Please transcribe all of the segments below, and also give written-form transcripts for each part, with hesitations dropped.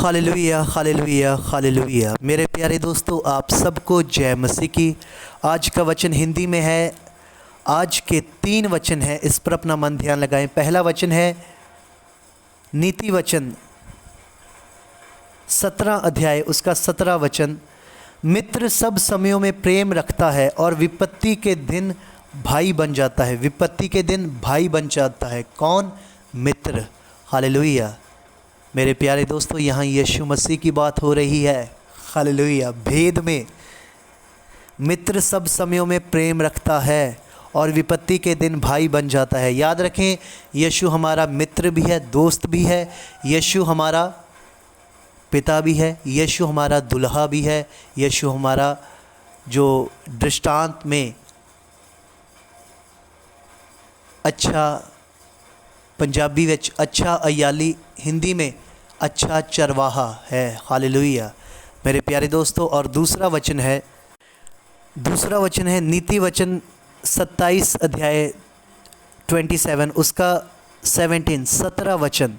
Hallelujah hallelujah hallelujah. मेरे प्यारे दोस्तों, आप सबको जय मसीह की। आज का वचन हिंदी में है। आज के 3 वचन हैं, इस पर अपना मन ध्यान लगाएं। पहला वचन है नीति वचन 17 अध्याय उसका 17 वचन। मित्र सब समयों में प्रेम रखता है और विपत्ति के दिन भाई बन जाता है। विपत्ति के दिन भाई बन जाता है। कौन? मित्र। हालेलुया। मेरे प्यारे दोस्तों, यहाँ यीशु मसीह की बात हो रही है। हालेलुया। भेद में मित्र सब समयों में प्रेम रखता है और विपत्ति के दिन भाई बन जाता है। याद रखें, यीशु हमारा मित्र भी है, दोस्त भी है। यीशु हमारा पिता भी है। यीशु हमारा दुल्हा भी है। यीशु हमारा जो दृष्टांत में अच्छा, पंजाबी विच अच्छा अयाली, हिंदी में अच्छा चरवाहा है। हालेलुया मेरे प्यारे दोस्तों। और दूसरा वचन है नीति वचन 27 अध्याय 27 उसका 17 वचन।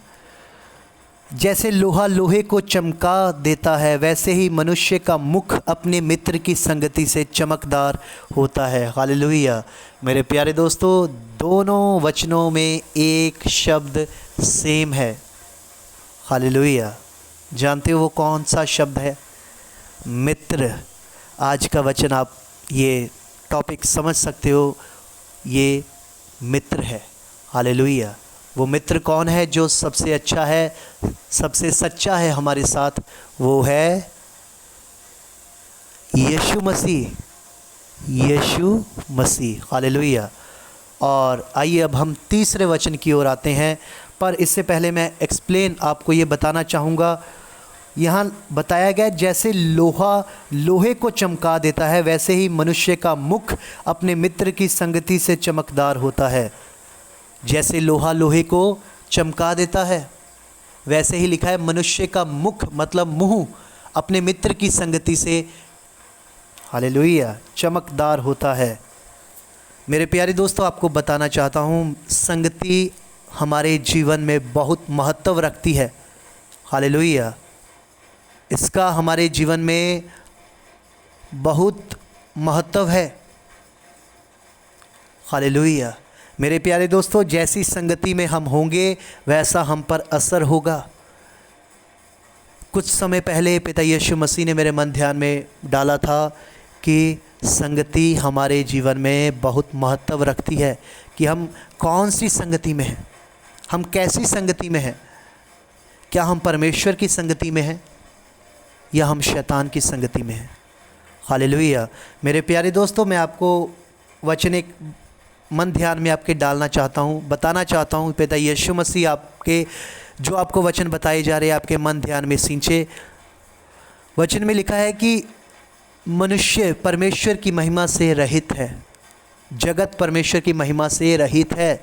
जैसे लोहा लोहे को चमका देता है, वैसे ही मनुष्य का मुख अपने मित्र की संगति से चमकदार होता है। हालेलुया मेरे प्यारे दोस्तों, दोनों वचनों में एक शब्द सेम है। हालेलुया। जानते हो वो कौन सा शब्द है? मित्र। आज का वचन आप ये टॉपिक समझ सकते हो, ये मित्र है। हालेलुया। वो मित्र कौन है जो सबसे अच्छा है, सबसे सच्चा है हमारे साथ? वो है यीशु मसीह। यीशु मसीह। हालेलुया। और आइए अब हम तीसरे वचन की ओर आते हैं। पर इससे पहले मैं एक्सप्लेन आपको ये बताना चाहूँगा। यहाँ बताया गया जैसे लोहा लोहे को चमका देता है, वैसे ही मनुष्य का मुख अपने मित्र की संगति से चमकदार होता है। जैसे लोहा लोहे को चमका देता है, वैसे ही लिखा है मनुष्य का मुख, मतलब मुंह, अपने मित्र की संगति से, हालेलुया, चमकदार होता है। मेरे प्यारे दोस्तों, आपको बताना चाहता हूँ, संगति हमारे जीवन में बहुत महत्व रखती है। हालेलुया। इसका हमारे जीवन में बहुत महत्व है। हालेलुया मेरे प्यारे दोस्तों, जैसी संगति में हम होंगे वैसा हम पर असर होगा। कुछ समय पहले पिता यीशु मसीह ने मेरे मन ध्यान में डाला था कि संगति हमारे जीवन में बहुत महत्व रखती है, कि हम कौन सी संगति में हैं, हम कैसी संगति में हैं। क्या हम परमेश्वर की संगति में हैं या हम शैतान की संगति में हैं? हालेलुया मेरे प्यारे दोस्तों, मैं आपको वचन एक मन ध्यान में आपके डालना चाहता हूँ, बताना चाहता हूँ। पिता यीशु मसीह आपके जो आपको वचन बताए जा रहे हैं, आपके मन ध्यान में सींचे। वचन में लिखा है कि मनुष्य परमेश्वर की महिमा से रहित है। जगत परमेश्वर की महिमा से रहित है।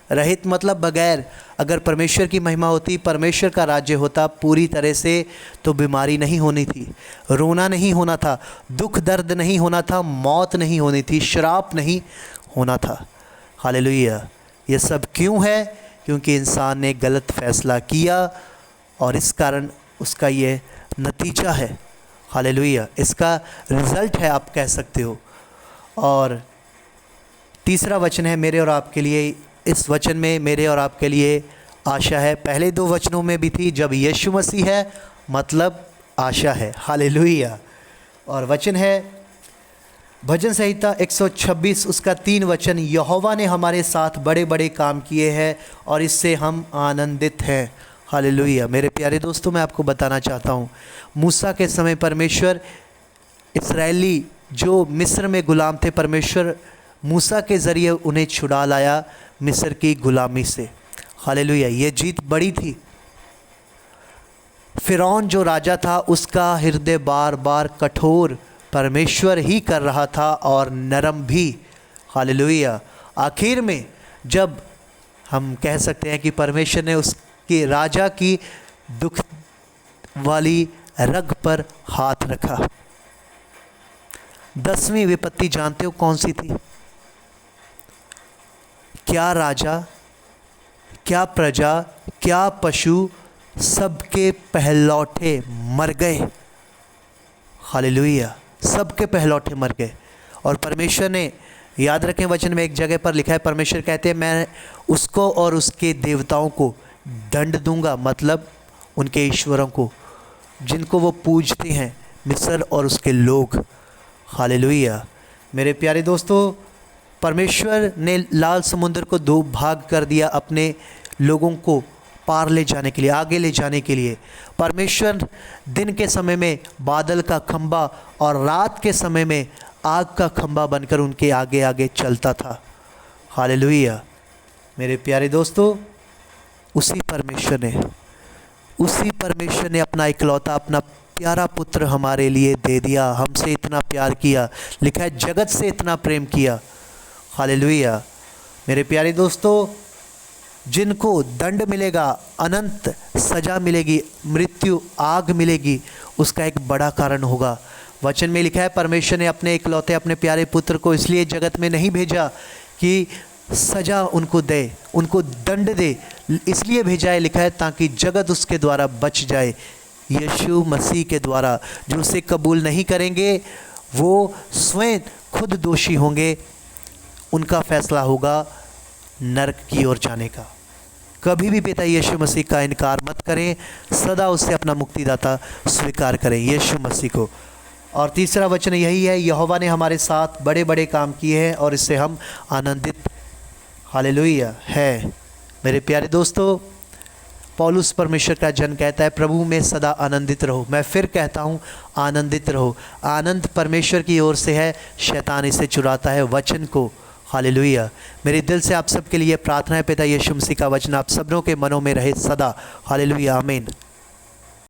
रहित मतलब बगैर। अगर परमेश्वर की महिमा होती, परमेश्वर का राज्य होता पूरी तरह से, तो बीमारी नहीं होनी थी, रोना नहीं होना था, दुख दर्द नहीं होना था, मौत नहीं होनी थी, श्राप नहीं होना था। हालेलुया। ये सब क्यों है? क्योंकि इंसान ने गलत फैसला किया और इस कारण उसका ये नतीजा है। हालेलुया, इसका रिज़ल्ट है, आप कह सकते हो। और तीसरा वचन है मेरे और आपके लिए। इस वचन में मेरे और आपके लिए आशा है। पहले 2 वचनों में भी थी, जब यीशु मसीह है मतलब आशा है। हालेलुया। और वचन है भजन संहिता 126 उसका 3 वचन। यहोवा ने हमारे साथ बड़े बड़े काम किए हैं और इससे हम आनंदित हैं। हालेलुया मेरे प्यारे दोस्तों, मैं आपको बताना चाहता हूँ, मूसा के समय परमेश्वर इस्राएली जो मिस्र में गुलाम थे, परमेश्वर मूसा के ज़रिए उन्हें छुड़ा लाया मिस्र की गुलामी से। हालेलुया। ये जीत बड़ी थी। फ़िरौन जो राजा था, उसका हृदय बार बार कठोर परमेश्वर ही कर रहा था और नरम भी। हालेलुया। आखिर में जब हम कह सकते हैं कि परमेश्वर ने उसके राजा की दुख वाली रग पर हाथ रखा। 10वीं विपत्ति जानते हो कौन सी थी? क्या राजा, क्या प्रजा, क्या पशु सबके पहलौठे मर गए। हालेलुया, सबके पहलौठे मर गए। और परमेश्वर ने, याद रखें वचन में एक जगह पर लिखा है, परमेश्वर कहते हैं मैं उसको और उसके देवताओं को दंड दूंगा, मतलब उनके ईश्वरों को जिनको वो पूजते हैं, मिस्र और उसके लोग। हालेलुया। मेरे प्यारे दोस्तों, परमेश्वर ने लाल समुद्र को दो भाग कर दिया अपने लोगों को पार ले जाने के लिए, आगे ले जाने के लिए। परमेश्वर दिन के समय में बादल का खंभा और रात के समय में आग का खंभा बनकर उनके आगे आगे चलता था। हालेलुया। मेरे प्यारे दोस्तों, उसी परमेश्वर ने अपना इकलौता, अपना प्यारा पुत्र हमारे लिए दे दिया। हमसे इतना प्यार किया, लिखा है जगत से इतना प्रेम किया। हालेलुया। मेरे प्यारे दोस्तों, जिनको दंड मिलेगा, अनंत सज़ा मिलेगी, मृत्यु, आग मिलेगी, उसका एक बड़ा कारण होगा। वचन में लिखा है परमेश्वर ने अपने इकलौते अपने प्यारे पुत्र को इसलिए जगत में नहीं भेजा कि सज़ा उनको दे, उनको दंड दे, इसलिए भेजा है, लिखा है ताकि जगत उसके द्वारा बच जाए। यीशु मसीह के द्वारा। जो उसे कबूल नहीं करेंगे वो स्वयं खुद दोषी होंगे, उनका फैसला होगा नरक की ओर जाने का। कभी भी पिता यीशु मसीह का इनकार मत करें, सदा उससे अपना मुक्तिदाता स्वीकार करें, यीशु मसीह को। और तीसरा वचन यही है, यहोवा ने हमारे साथ बड़े बड़े काम किए हैं और इससे हम आनंदित, हालेलुया, है। मेरे प्यारे दोस्तों, पौलुस परमेश्वर का जन कहता है प्रभु में सदा आनंदित रहो। मैं फिर कहता हूँ आनंदित रहो। आनंद परमेश्वर की ओर से है, शैतान इसे चुराता है वचन को। हालेलुया। मेरे दिल से आप सबके लिए प्रार्थना है, पिता यीशु मसीह का वचन आप सबों के मनों में रहे सदा। हालेलुया, आमीन।